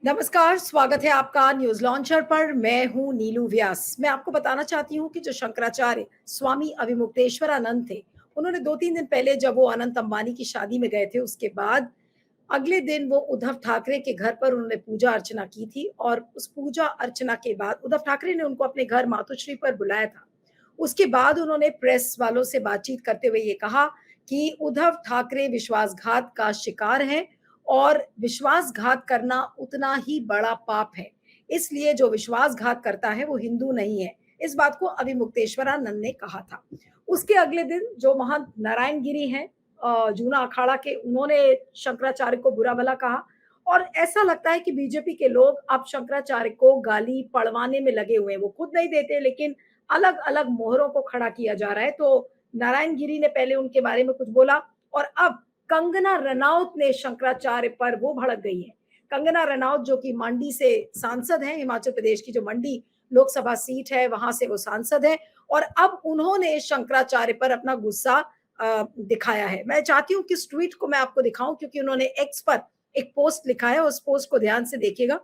नमस्कार, स्वागत है आपका न्यूज़ लॉन्चर पर। मैं हूँ नीलू व्यास। मैं आपको बताना चाहती हूँ कि जो शंकराचार्य स्वामी अविमुक्तेश्वरानंद थे, उन्होंने 2-3 दिन पहले जब वो अनंत अंबानी की शादी में गए थे, उसके बाद अगले दिन वो उद्धव ठाकरे के घर पर उन्होंने पूजा अर्चना की थी और उस पूजा अर्चना के बाद उद्धव ठाकरे ने उनको अपने घर मातोश्री पर बुलाया था। उसके बाद उन्होंने प्रेस वालों से बातचीत करते हुए ये कहा कि उद्धव ठाकरे विश्वासघात का शिकार हैं और विश्वासघात करना उतना ही बड़ा पाप है। इसलिए जो विश्वासघात करता है वो हिंदू नहीं है। इस बात को अविमुक्तेश्वरानंद ने कहा था। उसके अगले दिन जो महंत नारायण गिरी हैं जूना अखाड़ा के, उन्होंने शंकराचार्य को बुरा-भला कहा और ऐसा लगता है कि बीजेपी के लोग अब शंकराचार्य को गाली पड़वाने में लगे हुए हैं। वो खुद नहीं देते लेकिन अलग-अलग मोहरों को खड़ा किया जा रहा है। तो नारायण गिरी ने पहले उनके बारे में कुछ बोला और अब कंगना रनौत ने शंकराचार्य पर वो भड़क गई है। कंगना रनौत जो कि मंडी से सांसद हैं, हिमाचल प्रदेश की जो मंडी लोकसभा सीट है, वहां से वो सांसद है और अब उन्होंने शंकराचार्य पर अपना गुस्सा दिखाया है। मैं चाहती हूँ कि इस ट्वीट को मैं आपको दिखाऊं क्योंकि उन्होंने एक्स पर एक पोस्ट लिखा है, उस पोस्ट को ध्यान से देखिएगा।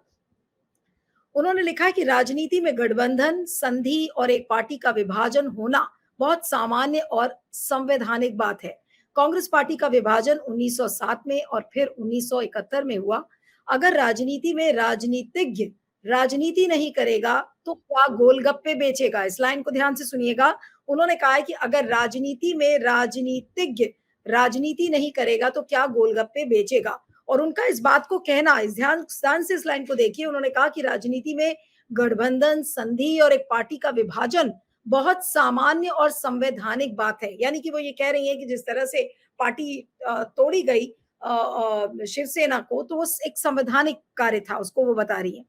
उन्होंने लिखा है कि राजनीति में गठबंधन, संधि और एक पार्टी का विभाजन होना बहुत सामान्य और संवैधानिक बात है। कांग्रेस पार्टी का विभाजन 1907 में और फिर 1971 में हुआ। अगर राजनीति में राजनीतिज्ञ राजनीति नहीं करेगा तो क्या गोलगप्पे बेचेगा? इस लाइन को ध्यान से सुनिएगा। उन्होंने कहा है कि अगर राजनीति में राजनीतिज्ञ राजनीति नहीं करेगा तो क्या गोलगप्पे बेचेगा? और उनका इस बात को कहना, इस ध्यान से इस लाइन को देखिए, उन्होंने कहा कि राजनीति में गठबंधन, संधि और एक पार्टी का विभाजन बहुत सामान्य और संवैधानिक बात है। यानी कि वो ये कह रही हैं कि जिस तरह से पार्टी तोड़ी गई शिवसेना को, तो वो एक संवैधानिक कार्य था, उसको वो बता रही हैं।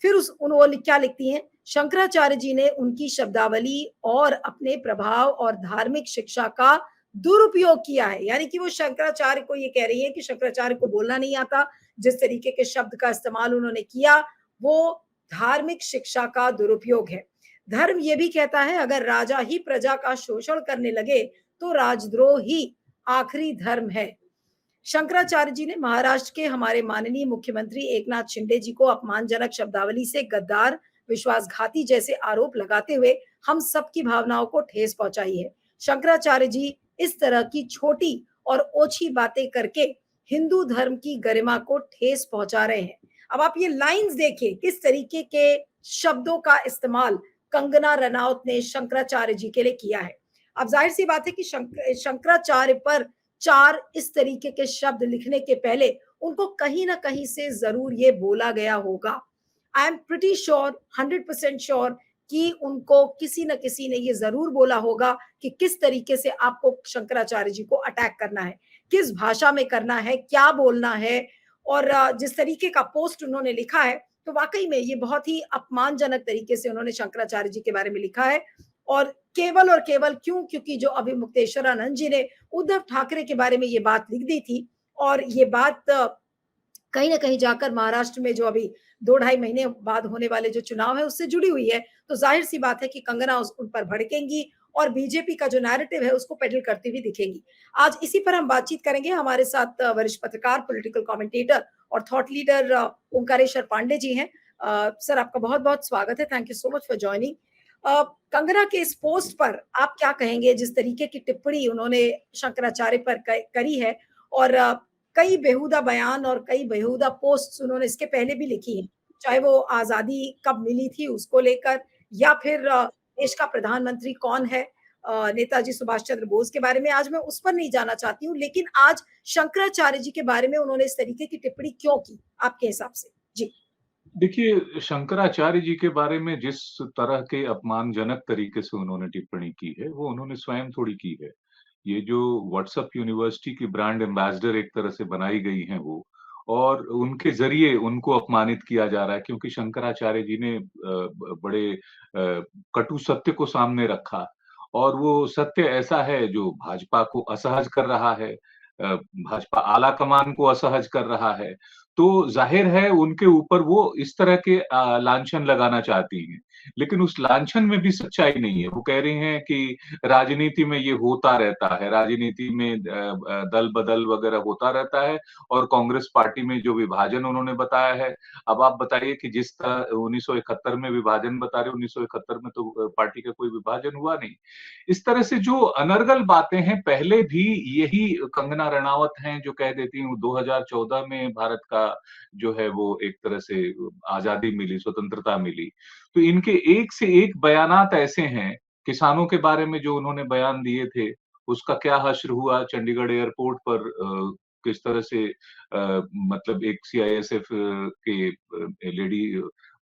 फिर वो क्या लिखती हैं, शंकराचार्य जी ने उनकी शब्दावली और अपने प्रभाव और धार्मिक शिक्षा का दुरुपयोग किया है। यानी कि वो शंकराचार्य को ये कह रही है कि शंकराचार्य को बोलना नहीं आता, जिस तरीके के शब्द का इस्तेमाल उन्होंने किया वो धार्मिक शिक्षा का दुरुपयोग है। धर्म ये भी कहता है अगर राजा ही प्रजा का शोषण करने लगे तो राजद्रोह ही आखिरी धर्म है। शंकराचार्य जी ने महाराष्ट्र के हमारे माननीय मुख्यमंत्री एकनाथ शिंदे जी को अपमानजनक शब्दावली से गद्दार, विश्वासघाती जैसे आरोप लगाते हुए हम सबकी भावनाओं को ठेस पहुंचाई है। शंकराचार्य जी इस तरह की छोटी और ओछी बातें करके हिंदू धर्म की गरिमा को ठेस पहुंचा रहे हैं। अब आप ये लाइंस देखिए किस तरीके के शब्दों का इस्तेमाल कंगना रनौत ने शंकराचार्य जी के लिए किया है। अब जाहिर सी बात है कि शंकराचार्य पर 4 इस तरीके के शब्द लिखने के पहले उनको कहीं ना कहीं से जरूर ये बोला गया होगा। I am pretty sure, 100% sure कि उनको किसी न किसी ने ये जरूर बोला होगा कि किस तरीके से आपको शंकराचार्य जी को अटैक करना है, किस भाषा में करना है, क्या बोलना है। और जिस तरीके का पोस्ट उन्होंने लिखा है तो वाकई में ये बहुत ही अपमानजनक तरीके से उन्होंने शंकराचार्य जी के बारे में लिखा है। और केवल क्यों? क्योंकि जो अविमुक्तेश्वरानंद जी ने उद्धव ठाकरे के बारे में ये बात लिख दी थी और ये बात कहीं ना कहीं जाकर महाराष्ट्र में जो अभी 2-2.5 महीने बाद होने वाले जो चुनाव है उससे जुड़ी हुई है, तो जाहिर सी बात है कि कंगना उन पर भड़केंगी और बीजेपी का जो नैरेटिव है उसको पेडल करती हुई दिखेंगी। आज इसी पर हम बातचीत करेंगे। हमारे साथ वरिष्ठ पत्रकार, पॉलिटिकल कमेंटेटर और थॉट लीडर ओंकारेश्वर पांडे जी हैं। सर, आपका बहुत बहुत स्वागत है। Thank you so much for joining. Kangana के इस पोस्ट पर आप क्या कहेंगे, जिस तरीके की टिप्पणी उन्होंने शंकराचार्य पर करी है और कई बेहुदा बयान और कई बेहुदा पोस्ट उन्होंने इसके पहले भी लिखी है, चाहे वो आजादी कब मिली थी उसको लेकर या फिर देश का प्रधानमंत्री कौन है, नेताजी सुभाष चंद्र बोस के बारे में। आज मैं उस पर नहीं जाना चाहती हूँ, लेकिन आज शंकराचार्य जी के बारे में उन्होंने इस तरीके की टिप्पणी क्यों की आपके हिसाब से? जी। देखिए, शंकराचार्य जी के बारे में जिस तरह के अपमानजनक तरीके से उन्होंने टिप्पणी की है, वो उन्होंने स्वयं थोड़ी की है। ये जो व्हाट्सएप यूनिवर्सिटी की ब्रांड एम्बेसडर एक तरह से बनाई गई हैं वो, और उनके ज़रिए उनको अपमानित किया जा रहा है क्योंकि शंकराचार्य जी ने बड़े कटु सत्य को सामने रखा और वो सत्य ऐसा है जो भाजपा को असहज कर रहा है, भाजपा आला कमान को असहज कर रहा है। तो ज़ाहिर है उनके ऊपर वो इस तरह के लांछन लगाना चाहती हैं। लेकिन उस लांछन में भी सच्चाई नहीं है। वो कह रही हैं कि राजनीति में ये होता रहता है, राजनीति में दल-बदल वगैरह होता रहता है और कांग्रेस पार्टी में जो विभाजन उन्होंने बताया है, अब आप बताइए कि जिस तरह 1971 में विभाजन बता रहे हो, 1971 में तो पार्टी का कोई विभाजन हुआ नहीं। इस तरह से जो अनर्गल बातें हैं, पहले भी यही कंगना रनावत हैं जो कह देती हैं 2014 में भारत का जो है वो एक तरह से आज़ादी मिली, स्वतंत्रता मिली। तो इनके एक से एक बयानात ऐसे हैं, किसानों के बारे में जो उन्होंने बयान दिए थे, उसका क्या हश्र हुआ चंडीगढ़ एयरपोर्ट पर किस तरह से मतलब एक सीआईएसएफ के लेडी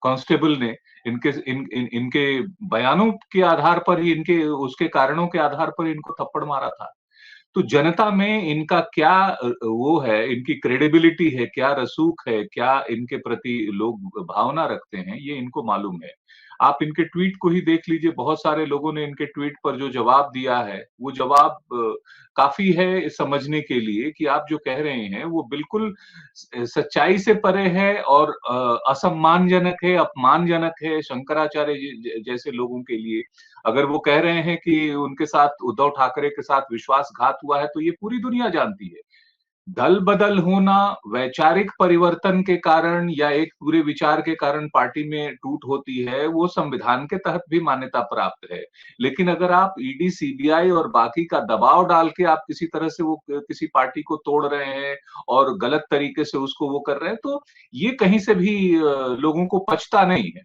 कांस्टेबल ने इनके बयानों के आधार पर ही इनके उसके कारणों के आधार पर इनको थप्पड़ मारा था। तो जनता में इनका क्या वो है, इनकी क्रेडिबिलिटी है, क्या रसूख है, क्या इनके प्रति लोग भावना रखते हैं, ये इनको मालूम है। आप इनके ट्वीट को ही देख लीजिए, बहुत सारे लोगों ने इनके ट्वीट पर जो जवाब दिया है, वो जवाब काफ़ी है समझने के लिए कि आप जो कह रहे हैं, वो बिल्कुल सच्चाई से परे है और असम्मानजनक है, अपमानजनक है शंकराचार्य जी जैसे लोगों के लिए। अगर वो कह रहे हैं कि उनके साथ उद्धव ठाकरे के साथ विश्वासघात हुआ है, तो ये पूरी दुनिया जानती है। दल-बदल होना वैचारिक परिवर्तन के कारण या एक पूरे विचार के कारण पार्टी में टूट होती है, वो संविधान के तहत भी मान्यता प्राप्त है। लेकिन अगर आप ईडी, सीबीआई और बाकी का दबाव डाल के आप किसी तरह से वो किसी पार्टी को तोड़ रहे हैं और गलत तरीके से उसको वो कर रहे हैं, तो ये कहीं से भी लोगों को पचता नहीं है।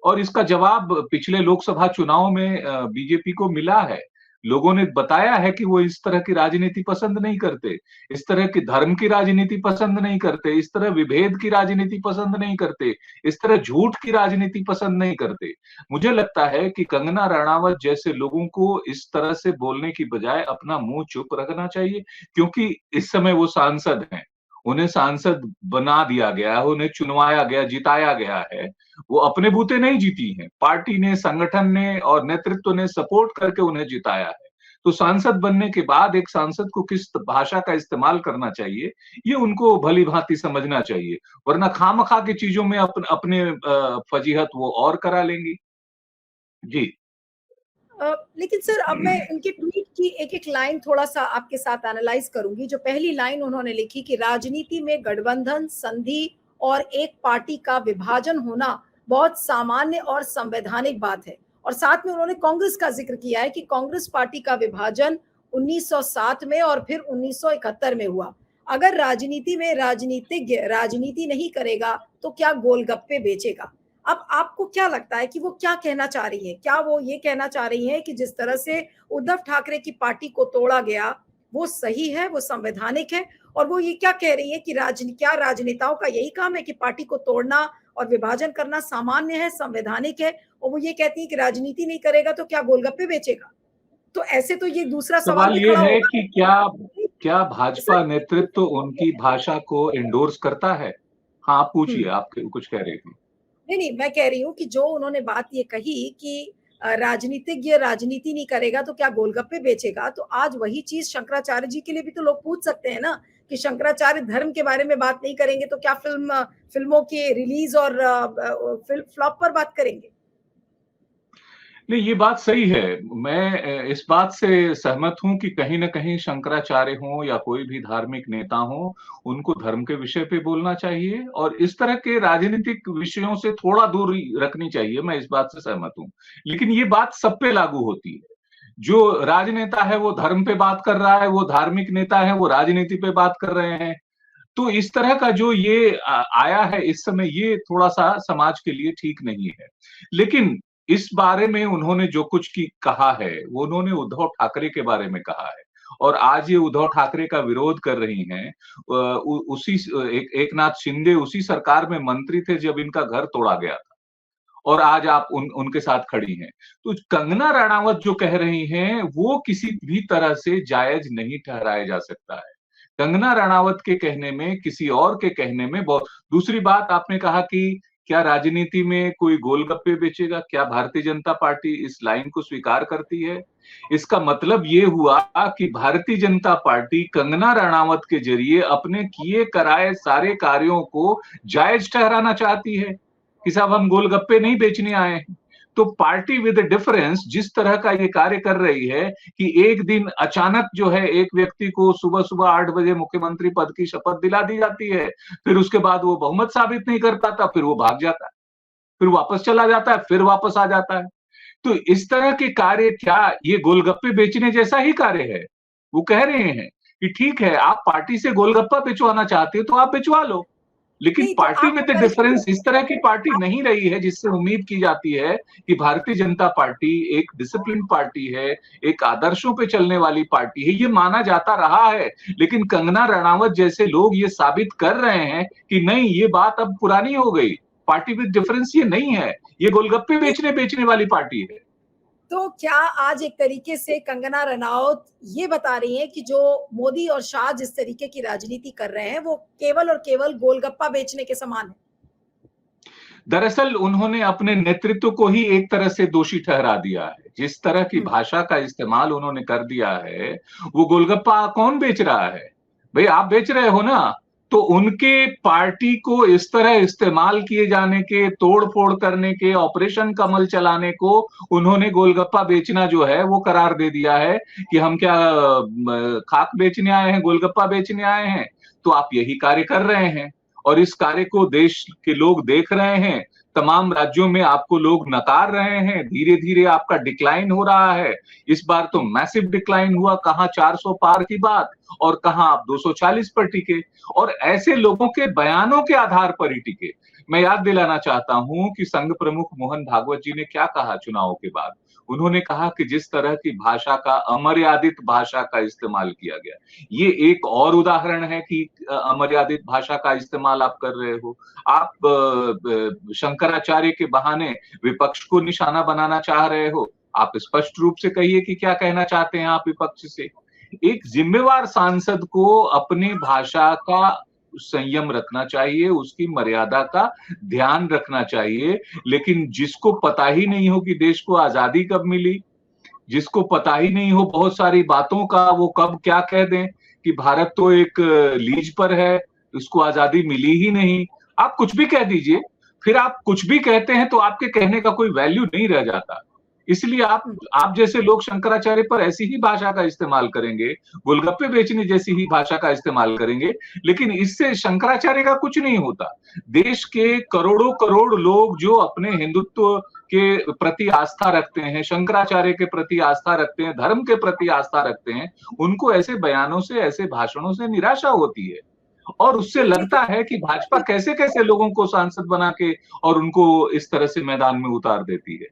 और इसका जवाब पिछले लोकसभा चुनाव में बीजेपी को मिला है। लोगों ने बताया है कि वो इस तरह की राजनीति पसंद नहीं करते, इस तरह की धर्म की राजनीति पसंद नहीं करते, इस तरह विभेद की राजनीति पसंद नहीं करते, इस तरह झूठ की राजनीति पसंद नहीं करते। मुझे लगता है कि कंगना रनावत जैसे लोगों को इस तरह से बोलने की बजाय अपना मुँह चुप रखना चाहिए, क्योंकि इस समय वो सांसद हैं। उन्हें सांसद बना दिया गया है, उन्हें चुनवाया गया, जिताया गया है। वो अपने बूते नहीं जीती हैं, पार्टी ने, संगठन ने और नेतृत्व ने सपोर्ट करके उन्हें जिताया है। तो सांसद बनने के बाद एक सांसद को किस भाषा का इस्तेमाल करना चाहिए, ये उनको भली-भांति समझना चाहिए, वरना खामखा की चीज़ों में अपने फजीहत वो और करा लेंगी। जी। लेकिन सर अब मैं उनके ट्वीट की एक-एक लाइन थोड़ा-सा आपके साथ एनालाइज़ करूँगी। जो पहली लाइन उन्होंने लिखी कि राजनीति में गठबंधन, संधि और एक पार्टी का विभाजन होना बहुत सामान्य और संवैधानिक बात है। और साथ में उन्होंने कांग्रेस का ज़िक्र किया है कि कांग्रेस पार्टी का विभाजन 1907 में और फिर 1971 में हुआ। अगर राजनीति में राजनीतिज्ञ राजनीति नहीं करेगा, तो क्या गोलगप्पे बेचेगा? अब आपको क्या लगता है कि वो क्या कहना चाह रही हैं? क्या वो ये कहना चाह रही हैं कि जिस तरह से उद्धव ठाकरे की पार्टी को तोड़ा गया, वो सही है, वो संवैधानिक है? और वो ये क्या कह रही हैं कि क्या राजनेताओं का यही काम है कि पार्टी को तोड़ना और विभाजन करना सामान्य है, संवैधानिक है? और वो ये कहती हैं कि राजनीति नहीं करेगा तो क्या गोलगप्पे बेचेगा? तो ऐसे तो ये दूसरा सवाल सवाल भी ये खड़ा है होगा कि क्या कि क्या सर भाजपा नेतृत्व उनकी भाषा को एंडोर्स करता है? हाँ, आप हुँ। पूछिए, आप कुछ कह रही थी। नहीं, नहीं, मैं कह रही हूँ कि जो उन्होंने बात ये कही कि राजनीतिज्ञ राजनीति नहीं करेगा तो क्या गोलगप्पे बेचेगा? तो आज वही चीज़ शंकराचार्य जी के लिए भी तो लोग पूछ सकते हैं ना, कि शंकराचार्य धर्म के बारे में बात नहीं करेंगे तो क्या फ़िल्मों के रिलीज़ और फ्लॉप पर बात करेंगे? नहीं, ये बात सही है। मैं इस बात से सहमत हूँ कि कहीं न कहीं शंकराचार्य हों या कोई भी धार्मिक नेता हो, उनको धर्म के विषय पे बोलना चाहिए और इस तरह के राजनीतिक विषयों से थोड़ा दूरी रखनी चाहिए, मैं इस बात से सहमत हूँ। लेकिन ये बात सब पे लागू होती है। जो राजनेता है, वो धर्म पे बात कर रहा है, वो धार्मिक नेता है, वो राजनीति पे बात कर रहे हैं। तो इस तरह का जो ये आया है इस समय, ये थोड़ा-सा समाज के लिए ठीक नहीं है। लेकिन इस बारे में उन्होंने जो कुछ की कहा है, वो उन्होंने उद्धव ठाकरे के बारे में कहा है और आज ये उद्धव ठाकरे का विरोध कर रही हैं। उ उसी स एक एकनाथ शिंदे उसी सरकार में मंत्री थे जब इनका घर तोड़ा गया था और आज आप उनके साथ खड़ी हैं। तो कंगना रनावत जो कह रही हैं, वो किसी भी तरह से जायज़ नहीं ठहराया जा सकता है। कंगना रनावत के कहने में, किसी और के कहने में बहुत दूसरी बात आपने कहा कि क्या राजनीति में कोई गोलगप्पे बेचेगा? क्या भारतीय जनता पार्टी इस लाइन को स्वीकार करती है? इसका मतलब ये हुआ कि भारतीय जनता पार्टी कंगना रनावत के जरिए अपने किए कराए सारे कार्यों को जायज ठहराना चाहती है कि साहब हम गोलगप्पे नहीं बेचने आए हैं। तो पार्टी विद डिफरेंस जिस तरह का ये कार्य कर रही है कि एक दिन अचानक जो है एक व्यक्ति को सुबह सुबह 8 बजे मुख्यमंत्री पद की शपथ दिला दी जाती है, फिर उसके बाद वो बहुमत साबित नहीं कर पाता, फिर वो भाग जाता है, फिर वापस चला जाता है, फिर वापस आ जाता है। तो इस तरह के कार्य क्या ये गोलगप्पे बेचने जैसा ही कार्य है? वो कह रहे हैं कि ठीक है, आप पार्टी से गोलगप्पा बिचवाना चाहते हो तो आप बिचवा लो, लेकिन नहीं तो पार्टी आप विद द करेंगे डिफरेंस इस तरह की पार्टी आप नहीं रही है जिससे उम्मीद की जाती है कि भारतीय जनता पार्टी एक डिसिप्लिन पार्टी है, एक आदर्शों पे चलने वाली पार्टी है, ये माना जाता रहा है। लेकिन कंगना रनावत जैसे लोग ये साबित कर रहे हैं कि नहीं, ये बात अब पुरानी हो गई, पार्टी विद डिफरेंस ये नहीं है, ये गोलगप्पे बेचने वाली पार्टी है। तो क्या आज एक तरीके से कंगना रनौत ये बता रही हैं कि जो मोदी और शाह जिस तरीके की राजनीति कर रहे हैं वो केवल और केवल गोलगप्पा बेचने के समान है? दरअसल उन्होंने अपने नेतृत्व को ही एक तरह से दोषी ठहरा दिया है। जिस तरह की हुँ। भाषा का इस्तेमाल उन्होंने कर दिया है, वो गोलगप्पा कौन बेच रहा है? भई आप बेच रहे हो ना, तो उनके पार्टी को इस तरह इस्तेमाल किए जाने के, तोड़-फोड़ करने के, ऑपरेशन कमल चलाने को उन्होंने गोलगप्पा बेचना जो है वो करार दे दिया है कि हम क्या खाक बेचने आए हैं, गोलगप्पा बेचने आए हैं? तो आप यही कार्य कर रहे हैं। और इस कार्य को देश के लोग देख रहे हैं, तमाम राज्यों में आपको लोग नकार रहे हैं, धीरे-धीरे आपका डिक्लाइन हो रहा है। इस बार तो मैसिव डिक्लाइन हुआ, कहाँ 400 पार की बात और कहाँ आप 240 पर टिके और ऐसे लोगों के बयानों के आधार पर ही टिके। मैं याद दिलाना चाहता हूं कि संघ प्रमुख मोहन भागवत जी ने क्या कहा चुनाव के बाद। उन्होंने कहा कि जिस तरह की भाषा का अमर्यादित भाषा का इस्तेमाल किया गया, ये एक और उदाहरण है कि अमर्यादित भाषा का इस्तेमाल आप कर रहे हो। आप शंकराचार्य के बहाने विपक्ष को निशाना बनाना चाह रहे हो। आप स्पष्ट रूप से कहिए कि क्या कहना चाहते हैं आप विपक्ष से। एक जिम्मेवार सांसद को अपनी भाषा का संयम रखना चाहिए, उसकी मर्यादा का ध्यान रखना चाहिए, लेकिन जिसको पता ही नहीं हो कि देश को आजादी कब मिली, जिसको पता ही नहीं हो बहुत सारी बातों का, वो कब क्या कह दें कि भारत तो एक लीज पर है, उसको आजादी मिली ही नहीं। आप कुछ भी कह दीजिए, फिर आप कुछ भी कहते हैं तो आपके कहने का कोई वैल्यू नहीं रह जाता। इसलिए हुँ। आप जैसे लोग शंकराचार्य पर ऐसी ही भाषा का इस्तेमाल करेंगे, गोलगप्पे बेचने जैसी ही भाषा का इस्तेमाल करेंगे, लेकिन इससे शंकराचार्य का कुछ नहीं होता। देश के करोड़ों करोड़ लोग जो अपने हिंदुत्व के प्रति आस्था रखते हैं, शंकराचार्य के प्रति आस्था रखते हैं, धर्म के प्रति आस्था रखते हैं, उनको ऐसे बयानों से, ऐसे भाषणों से निराशा होती है। और उससे नहीं लगता लेकिन है कि भाजपा कैसे-कैसे लोगों को सांसद बना के और उनको इस तरह से मैदान में उतार देती है।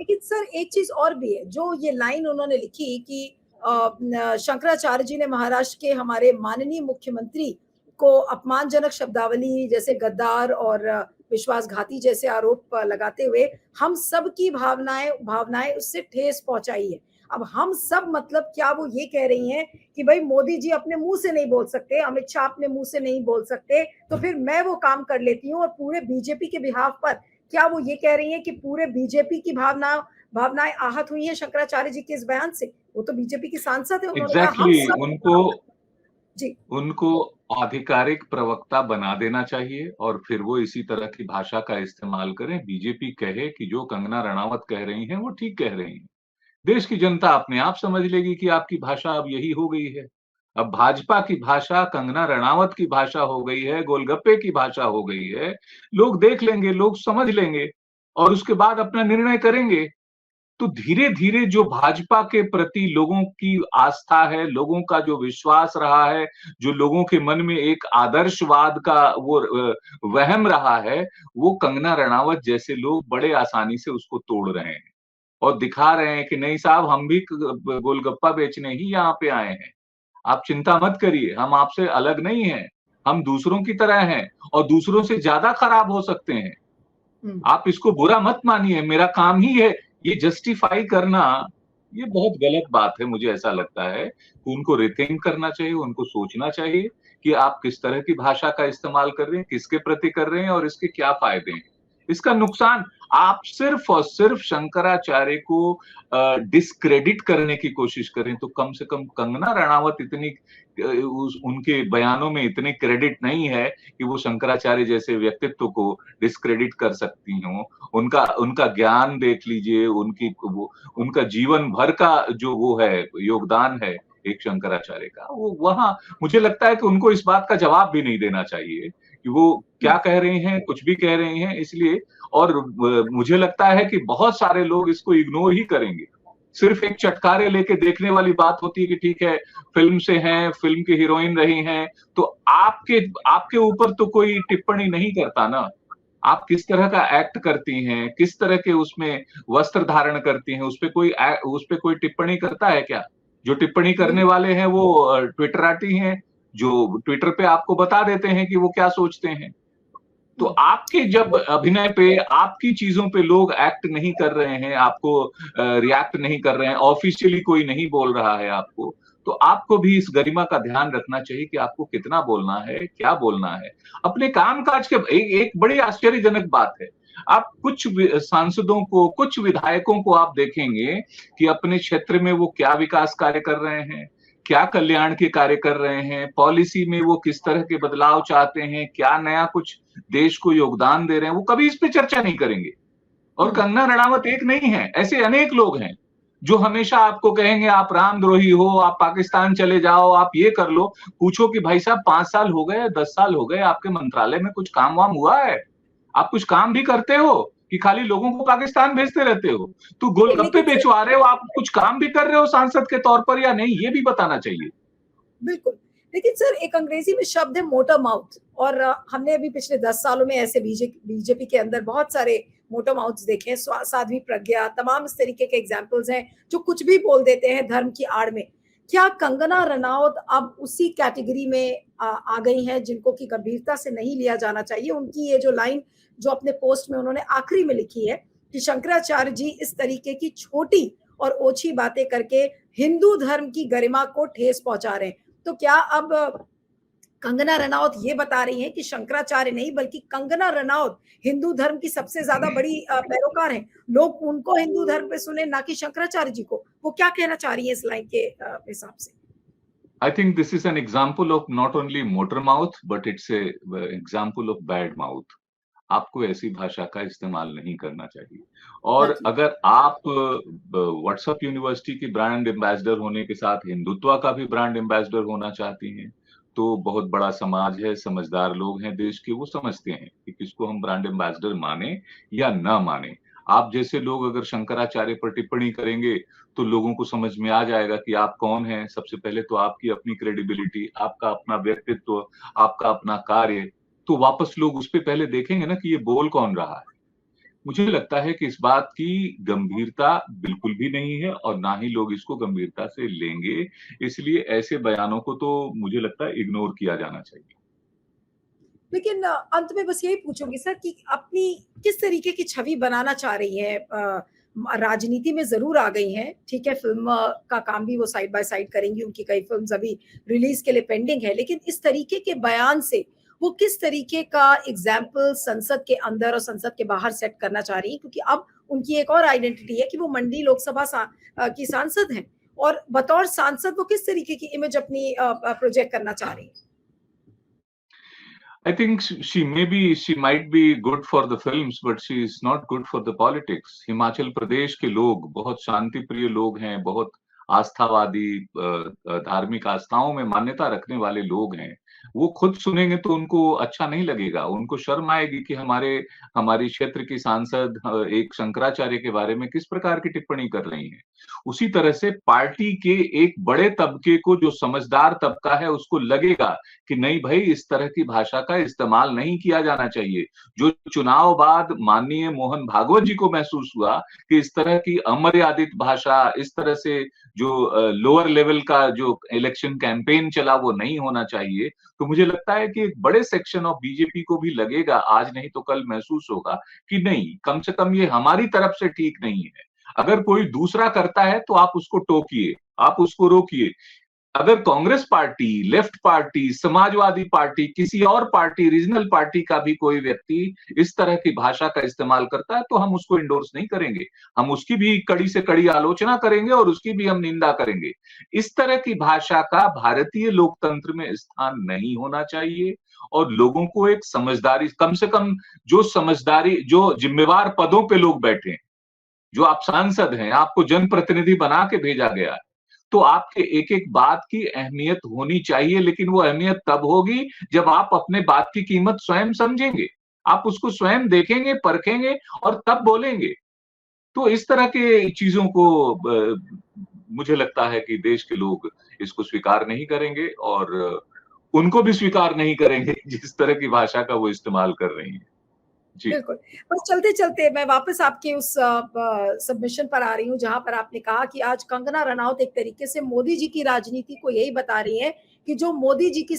लेकिन सर एक चीज़ और भी है, जो ये लाइन उन्होंने लिखी कि न शंकराचार्य जी ने महाराष्ट्र के हमारे माननीय मुख्यमंत्री को अपमानजनक शब्दावली जैसे गद्दार और विश्वासघाती जैसे आरोप लगाते हुए हम सबकी भावनाएँ भावनाएँ उससे ठेस पहुँचाई है। अब हम सब मतलब क्या वो ये कह रही हैं कि भई मोदी जी अपने मुँह से नहीं बोल सकते, अमित शाह अपने मुँह से नहीं बोल सकते, तो फिर मैं वो काम कर लेती हूँ और पूरे बीजेपी के बिहाफ़ पर क्या वो ये कह रही हैं कि पूरे बीजेपी की भावनाएँ आहत हुई हैं शंकराचार्य जी के इस बयान से? वो तो बीजेपी की सांसद हैं, उन्होंने कहा हम एग्ज़ैक्टली सब उनको जी, उनको आधिकारिक प्रवक्ता बना देना चाहिए और फिर वो इसी तरह की भाषा का इस्तेमाल करें। बीजेपी कहे कि जो कंगना रनावत कह रही हैं, वो ठीक कह रही हैं। देश की जनता अपने आप समझ लेगी कि आपकी भाषा अब यही हो गई है। अब भाजपा की भाषा कंगना रनावत की भाषा हो गई है, गोलगप्पे की भाषा हो गई है। लोग देख लेंगे, लोग समझ लेंगे और उसके बाद अपना निर्णय करेंगे। तो धीरे-धीरे जो भाजपा के प्रति लोगों की आस्था है, लोगों का जो विश्वास रहा है, जो लोगों के मन में एक आदर्शवाद का वो वहम रहा है, वो कंगना रनावत जैसे लोग बड़े आसानी से उसको तोड़ रहे हैं। और दिखा रहे हैं कि नहीं साहब हम भी गोलगप्पा बेचने ही यहाँ पे आए हैं। आप चिंता मत करिए, हम आपसे अलग नहीं हैं। हम दूसरों की तरह हैं और दूसरों से ज़्यादा खराब हो सकते हैं। हुँ। आप इसको बुरा मत मानिए, मेरा काम ही है ये जस्टिफाई करना, ये बहुत गलत बात है मुझे ऐसा लगता है। उनको रिथिंक करना चाहिए, उनको सोचना चाहिए कि आप किस तरह की भाषा का इस्तेमाल कर रहे हैं, किसके प्रति कर रहे हैं और इसके क्या फ़ायदे हैं। इसका नुकसान, आप सिर्फ और सिर्फ शंकराचार्य को डिस्क्रेडिट करने की कोशिश करें तो कम से कम कंगना रनावत इतनी उनके बयानों में इतने क्रेडिट नहीं है कि वो शंकराचार्य जैसे व्यक्तित्व को डिस्क्रेडिट कर सकती हो। उनका उनका ज्ञान देख लीजिए, उनका जीवन भर का जो वो है योगदान है एक शंकराचार्य का, वो वहां मुझे लगता है कि उनको इस बात का जवाब भी नहीं देना चाहिए कि वो क्या कह रहे हैं, कुछ भी कह रहे हैं, इसलिए। और मुझे लगता है कि बहुत सारे लोग इसको इग्नोर ही करेंगे। सिर्फ एक चटकारे लेके देखने वाली बात होती है कि ठीक है, फिल्म से हैं, फिल्म की हीरोइन रही हैं, तो आपके आपके ऊपर तो कोई टिप्पणी नहीं करता ना। आप किस तरह का एक्ट करती हैं, किस तरह के उसमें वस्त्र धारण करती हैं, उस पे कोई टिप्पणी करता है क्या? जो टिप्पणी करने बिल्कुल। वाले हैं वो ट्विटराटी हैं, जो ट्विटर पे आपको बता देते हैं कि वो क्या सोचते हैं। तो हुँ, आपके जब अभिनय पे, आपकी चीजों पे लोग एक्ट नहीं कर रहे हैं, आपको रिएक्ट नहीं कर रहे हैं, ऑफिशियली कोई नहीं बोल रहा है आपको, तो आपको भी इस गरिमा का ध्यान रखना चाहिए कि आपको कितना बोलना है, क्या बोलना है। अपने काम-काज के एक बड़ी आश्चर्यजनक बात है। आप कुछ सांसदों को, कुछ विधायकों को आप देखेंगे कि अपने क्षेत्र में वो क्या विकास कार्य कर रहे हैं, क्या कल्याण के कार्य कर रहे हैं, पॉलिसी में वो किस तरह के बदलाव चाहते हैं, क्या नया कुछ देश को योगदान दे रहे हैं, वो कभी इस पे चर्चा नहीं करेंगे। और हुँ। कंगना रनावत एक नहीं है, ऐसे अनेक लोग हैं जो हमेशा आपको कहेंगे आप रामद्रोही हो, आप पाकिस्तान चले जाओ, आप ये कर लो। पूछो कि भाई साहब 5 साल हो गए, 10 साल हो गए, आपके मंत्रालय में कुछ काम वाम हुआ है? आप कुछ काम भी करते हो कि खाली लोगों को पाकिस्तान भेजते रहते हो? तो गोलगप्पे लेकिन सर बेचवा रहे हो, आप कुछ काम भी कर रहे हो सांसद के तौर पर या नहीं, ये भी बताना चाहिए। बिल्कुल। लेकिन सर एक अंग्रेज़ी में शब्द है मोटर माउथ और हमने अभी पिछले 10 सालों में ऐसे बीजेपी के अंदर बहुत सारे मोटर माउथ्स देखे हैं, साध्वी प्रज्ञा, तमाम इस तरीके के एग्ज़ाम्पल्स हैं, जो कुछ भी बोल देते हैं धर्म की आड़ में। क्या कंगना रनाउत अब उसी कैटेगरी में आ गई हैं जिनको कि गंभीरता से नहीं लिया जाना चाहिए? उनकी ये जो लाइन जो अपने पोस्ट में उन्होंने आखिरी में लिखी है कि शंकराचार्य जी इस तरीके की छोटी और ओछी बातें करके हिंदू धर्म की गरिमा को ठेस पहुँचा रहे हैं। तो क्या अब कंगना रनाउत ये बता रही हैं कि शंकराचार्य नहीं बल्कि कंगना रनाउत हिंदू धर्म की सबसे ज्यादा बड़ी पैरोकार हैं, लोग उनको हिंदू धर्म पे सुने ना कि शंकराचार्य जी को। वो क्या कहना चाह रही है इस लाइन के हिसाब से? I think this is an example of not only motor mouth, but it's a example of bad mouth. आपको ऐसी भाषा का इस्तेमाल नहीं करना चाहिए। और एग्जैक्टली। अगर आप व्हाट्सएप यूनिवर्सिटी की ब्रांड एम्बेसडर होने के साथ हिंदुत्व का भी ब्रांड एम्बेसडर होना चाहती हैं, तो बहुत बड़ा समाज है, समझदार लोग हैं देश के, वो समझते हैं कि किसको हम ब्रांड एम्बेसडर माने या ना माने। आप जैसे लोग अगर शंकराचार्य पर टिप्पणी करेंगे, तो लोगों को समझ में आ जाएगा कि आप कौन हैं। सबसे पहले तो आपकी अपनी क्रेडिबिलिटी, आपका अपना व्यक्तित्व, आपका अपना कार्य, तो वापस लोग उस पे पहले देखेंगे ना कि ये बोल कौन रहा है। मुझे लगता है कि इस बात की गंभीरता बिल्कुल भी नहीं है और ना ही लोग इसको गंभीरता से लेंगे। इसलिए ऐसे बयानों को तो मुझे लगता है इग्नोर किया जाना चाहिए। लेकिन अंत में बस यही पूछूंगी सर कि अपनी किस तरीके की छवि बनाना चाह रही है? राजनीति में जरूर आ गई हैं, ठीक है, फिल्म का काम भी वो साइड बाय साइड करेंगी, उनकी कई फिल्म्स अभी रिलीज के लिए पेंडिंग है, लेकिन इस तरीके के बयान से वो किस तरीके का एग्जाम्पल संसद के अंदर और संसद के बाहर सेट करना चाह रही है? क्योंकि अब उनकी एक और आइडेंटिटी है कि वो मंडी लोकसभा की सांसद हैं और बतौर सांसद वो किस तरीके की इमेज अपनी प्रोजेक्ट करना चाह रही है? I think she might be good for the films, but she is not good for the politics. Himachal Pradesh के लोग बहुत शांति प्रिय लोग हैं, बहुत आस्थावादी, धार्मिक आस्थाओं में मान्यता रखने वाले लोग हैं। वो खुद सुनेंगे तो उनको अच्छा नहीं लगेगा, उनको शर्म आएगी कि हमारी क्षेत्र की सांसद एक शंकराचार्य के बारे में किस प्रकार की टिप्पणी कर रही हैं। उसी तरह से पार्टी के एक बड़े तबके को, जो समझदार तबका है, उसको लगेगा कि नहीं भाई, इस तरह की भाषा का इस्तेमाल नहीं किया जाना चाहिए। जो चुनाव बाद माननीय मोहन भागवत जी को महसूस हुआ कि इस तरह की अमर्यादित भाषा, इस तरह से जो लोअर लेवल का जो इलेक्शन कैंपेन चला वो नहीं होना चाहिए। तो मुझे लगता है कि एक बड़े सेक्शन ऑफ बीजेपी को भी लगेगा, आज नहीं तो कल महसूस होगा कि नहीं, कम से कम ये हमारी तरफ से ठीक नहीं है। अगर कोई दूसरा करता है तो आप उसको टोकिए, आप उसको रोकिए। अगर Congress party, left party, Samajwadi party, किसी और पार्टी, रीजनल पार्टी का भी कोई व्यक्ति इस तरह की भाषा का इस्तेमाल करता है तो हम उसको इंडोर्स नहीं करेंगे। हम उसकी भी कड़ी से कड़ी आलोचना करेंगे और उसकी भी हम निंदा करेंगे। इस तरह की भाषा का भारतीय लोकतंत्र में स्थान नहीं होना चाहिए और लोगों को एक समझदारी, कम से कम जो समझदारी, जो जिम्मेवार पदों पे लोग बैठे हैं, जो आप सांसद हैं, आपको जनप्रतिनिधि बना के भेजा गया है, तो आपके एक एक बात की अहमियत होनी चाहिए, लेकिन वो अहमियत तब होगी जब आप अपने बात की कीमत स्वयं समझेंगे, आप उसको स्वयं देखेंगे, परखेंगे और तब बोलेंगे। तो इस तरह के चीजों को मुझे लगता है कि देश के लोग इसको स्वीकार नहीं करेंगे और उनको भी स्वीकार नहीं करेंगे जिस तरह की भाषा का वो इस्तेमाल कर रही हैं। जी। बिल्कुल। बस चलते-चलते मैं वापस आपके उस सबमिशन पर आ रही हूँ, जहाँ पर आपने कहा कि आज कंगना रनौत एक तरीके से मोदी जी की राजनीति को यही बता रही हैं कि जो मोदी जी की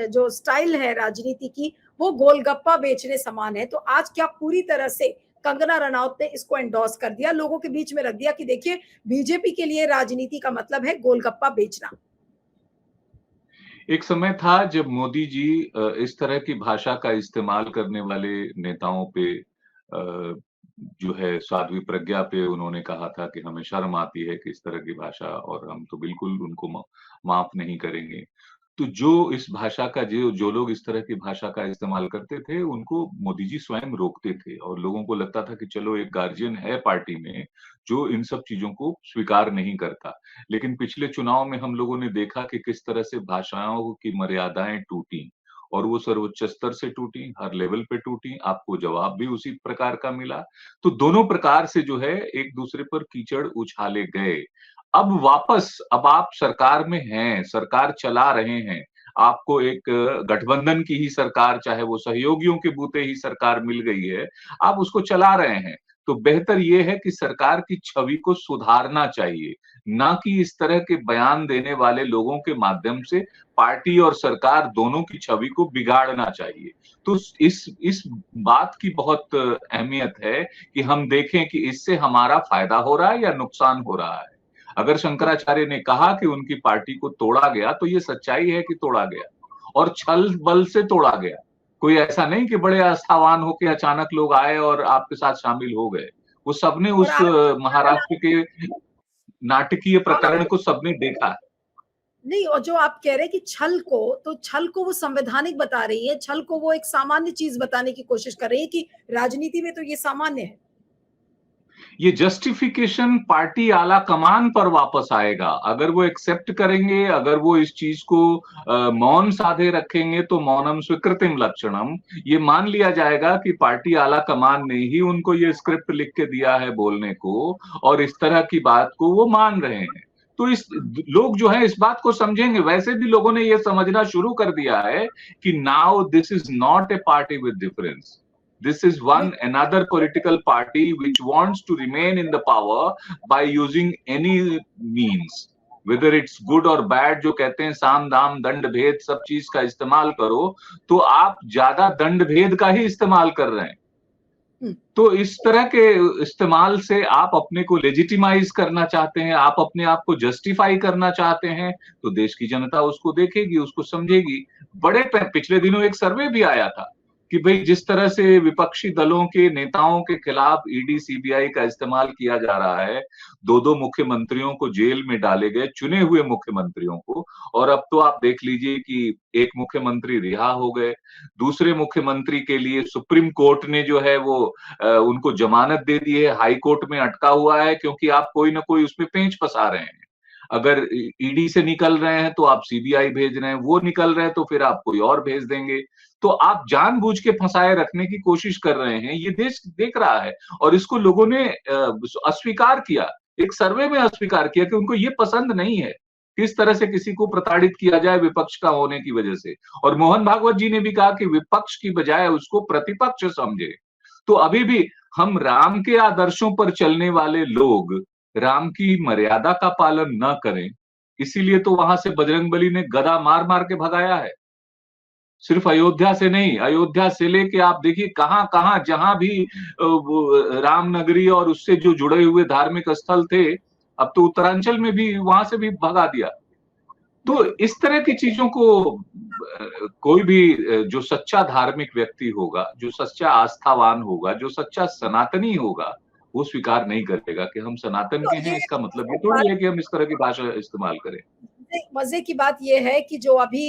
जो स्टाइल है राजनीति की, वो गोलगप्पा बेचने समान है। तो आज क्या पूरी तरह से कंगना रनौत ने इसको एंडोर्स कर दिया, लोगों के बीच में रख दिया कि देखिए, बीजेपी के लिए राजनीति का मतलब है गोलगप्पा बेचना? एक समय था जब मोदी जी इस तरह की भाषा का इस्तेमाल करने वाले नेताओं पे जो है साध्वी प्रज्ञा पे उन्होंने कहा था कि हमें शर्म आती है कि इस तरह की भाषा, और हम तो बिल्कुल उनको माफ नहीं करेंगे। तो जो इस भाषा का जो जो लोग इस तरह की भाषा का इस्तेमाल करते थे, उनको मोदी जी स्वयं रोकते थे और लोगों को लगता था कि चलो एक गार्जियन है पार्टी में, जो इन सब चीज़ों को स्वीकार नहीं करता। लेकिन पिछले चुनाव में हम लोगों ने देखा कि किस तरह से भाषाओं की मर्यादाएँ टूटी और वो सर्वोच्च स्तर से टूटी, हर लेवल पे टूटी, आपको जवाब भी उसी प्रकार का मिला। तो दोनों प्रकार से जो है एक-दूसरे पर कीचड़ उछाले गए। अब आप सरकार में हैं, सरकार चला रहे हैं, आपको एक गठबंधन की ही सरकार, चाहे वो सहयोगियों के बूते ही सरकार मिल गई है, आप उसको चला रहे हैं। तो बेहतर ये है कि सरकार की छवि को सुधारना चाहिए, ना कि इस तरह के बयान देने वाले लोगों के माध्यम से पार्टी और सरकार दोनों की छवि को बिगाड़ना चाहिए। तो इस बात की बहुत अहमियत है कि हम देखें कि इससे हमारा फायदा हो रहा है या नुकसान हो रहा है। अगर शंकराचार्य ने कहा कि उनकी पार्टी को तोड़ा गया, तो ये सच्चाई है कि तोड़ा गया और छल बल से तोड़ा गया। कोई ऐसा नहीं कि बड़े आस्थावान होके अचानक लोग आए और आपके साथ शामिल हो गए। वो सबने और उस आज महाराष्ट्र के नाटकीय हाँ, प्रकरण को सबने देखा है। नहीं, और जो आप कह रहे हैं कि छल को वो संवैधानिक बता रही है, छल को वो एक सामान्य चीज़ बताने की कोशिश कर रही है कि राजनीति में तो ये सामान्य है। ये जस्टिफिकेशन पार्टी आला कमान पर वापस आएगा। अगर वो एक्सेप्ट करेंगे, अगर वो इस चीज को मौन साधे रखेंगे, तो मौनम स्वीकृतिम लक्षणम, ये मान लिया जाएगा कि पार्टी आला कमान ने ही उनको ये स्क्रिप्ट लिख के दिया है बोलने को और इस तरह की बात को वो मान रहे हैं। तो इस हुँ, लोग जो है इस बात को समझेंगे। वैसे भी लोगों ने ये समझना शुरू कर दिया है कि now this is not a party with difference, this is one बिल्कुल। another political party which wants to remain in the power by using any means, whether it's good or bad। जो कहते हैं साम दाम दंड भेद, सब चीज का इस्तेमाल करो, तो आप ज्यादा दंड भेद का ही इस्तेमाल कर रहे हैं। हुँ, तो इस तरह के इस्तेमाल से आप अपने को लेजिटिमाइज करना चाहते हैं, आप अपने आप को जस्टिफाई करना चाहते हैं, तो देश की जनता उसको देखेगी, उसको समझेगी। पिछले दिनों एक सर्वे भी आया था कि भाई जिस तरह से विपक्षी दलों के नेताओं के खिलाफ ईडी सीबीआई का इस्तेमाल किया जा रहा है, दो दो मुख्यमंत्रियों को जेल में डाले गए, चुने हुए मुख्यमंत्रियों को, और अब तो आप देख लीजिए कि एक मुख्यमंत्री रिहा हो गए, दूसरे मुख्यमंत्री के लिए सुप्रीम कोर्ट ने जो है वो उनको जमानत दे दी है, हाई कोर्ट में अटका हुआ है, क्योंकि आप कोई ना कोई उसमें पेंच फंसा रहे हैं। अगर ईडी से निकल रहे हैं तो आप सीबीआई भेज रहे हैं, वो निकल रहे हैं तो फिर आप कोई और भेज देंगे। तो आप जानबूझ के फंसाए रखने की कोशिश कर रहे हैं, ये देश देख रहा है और इसको लोगों ने अस्वीकार किया, एक सर्वे में अस्वीकार किया कि उनको ये पसंद नहीं है किस तरह से किसी को प्रताड़ित किया जाए विपक्ष का होने की वजह से। और मोहन भागवत जी ने भी कहा कि विपक्ष की बजाय उसको प्रतिपक्ष समझे। तो अभी भी हम राम के आदर्शों पर चलने वाले लोग राम की मर्यादा का पालन न करें, इसीलिए तो वहां से बजरंगबली ने गदा मार मार के भगाया है। सिर्फ अयोध्या से नहीं, अयोध्या से लेके आप देखिए कहां कहां जहां भी राम नगरी और उससे जो जुड़े हुए धार्मिक स्थल थे, अब तो उत्तरांचल में भी वहां से भी भगा दिया। तो बिल्कुल। इस तरह की चीज़ों को कोई भी जो सच्चा धार्मिक व्यक्ति होगा, जो सच्चा आस्थावान होगा, जो सच्चा सनातनी होगा, वो स्वीकार नहीं करेगा कि हम सनातन तो के ये हैं, इसका मतलब मज़े ये की थोड़ी बात है कि हम इस तरह की भाषा इस्तेमाल करें। मज़े की बात ये है कि जो अभी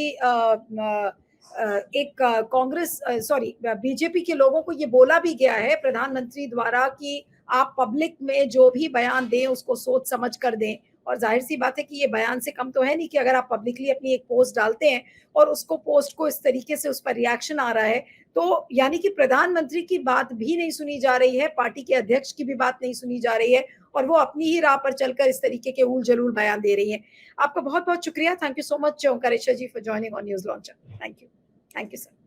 एक कांग्रेस सॉरी बीजेपी के लोगों को ये बोला भी गया है प्रधानमंत्री द्वारा कि आप पब्लिक में जो भी बयान दें उसको सोच समझ कर दें और जाहिर सी बात है कि ये बयान से कम तो है नहीं कि अगर आप पब्लिकली अपनी एक पोस्ट डालते हैं और उसको पोस्ट को इस तरीके से उस पर रिएक्शन आ रहा है तो यानी कि प्रधानमंत्री की बात भी नहीं सुनी जा रही है, पार्टी के अध्यक्ष की भी बात नहीं सुनी जा रही है और वो अपनी ही राह पर चलकर इस तरीके के उल जलूल बयान दे रही हैं। आपका बहुत बहुत शुक्रिया। Thank you so much Omkareshwar ji for joining on news launcher. Thank you sir.